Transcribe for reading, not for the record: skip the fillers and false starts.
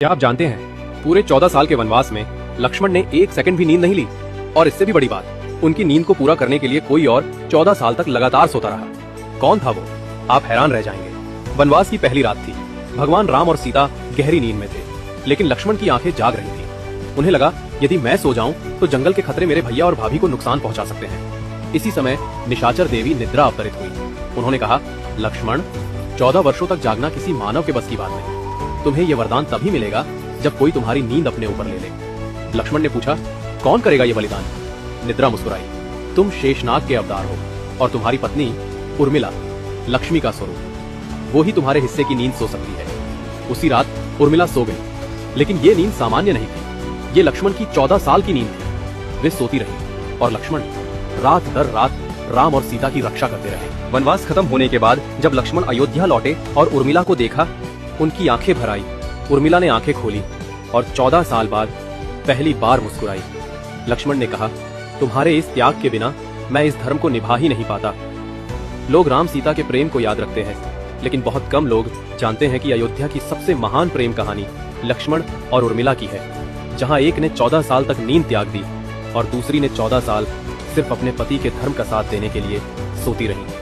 क्या आप जानते हैं, पूरे 14 साल के वनवास में लक्ष्मण ने एक सेकंड भी नींद नहीं ली। और इससे भी बड़ी बात, उनकी नींद को पूरा करने के लिए कोई और 14 साल तक लगातार सोता रहा। कौन था वो? आप हैरान रह जाएंगे। वनवास की पहली रात थी। भगवान राम और सीता गहरी नींद में थे, लेकिन लक्ष्मण की आंखें जाग रही थी। उन्हें लगा, यदि मैं सो जाऊं तो जंगल के खतरे मेरे भैया और भाभी को नुकसान पहुंचा सकते हैं। इसी समय निशाचर देवी निद्रा अवतरित हुई। उन्होंने कहा, लक्ष्मण, 14 वर्षों तक जागना किसी मानव के बस की बात नहीं। तुम्हें ये वरदान तभी मिलेगा जब कोई तुम्हारी नींद अपने ऊपर ले ले। लक्ष्मण ने पूछा, कौन करेगा ये बलिदान? निद्रा मुस्कुराई, तुम शेषनाग के अवतार हो और तुम्हारी पत्नी उर्मिला लक्ष्मी का स्वरूप, वो ही तुम्हारे हिस्से की नींद सो सकती है। उसी रात उर्मिला सो गई, लेकिन ये नींद सामान्य नहीं थी। ये लक्ष्मण की 14 साल की नींद थी। वे सोती रही और लक्ष्मण रात दर रात राम और सीता की रक्षा करते रहे। वनवास खत्म होने के बाद जब लक्ष्मण अयोध्या लौटे और उर्मिला को देखा, उनकी आंखें भर आई। उर्मिला ने आंखें खोली और 14 साल बाद पहली बार मुस्कुराई। लक्ष्मण ने कहा, तुम्हारे इस त्याग के बिना मैं इस धर्म को निभा ही नहीं पाता। लोग राम सीता के प्रेम को याद रखते हैं, लेकिन बहुत कम लोग जानते हैं कि अयोध्या की सबसे महान प्रेम कहानी लक्ष्मण और उर्मिला की है, जहां एक ने 14 साल तक नींद त्याग दी और दूसरी ने 14 साल सिर्फ अपने पति के धर्म का साथ देने के लिए सोती रही।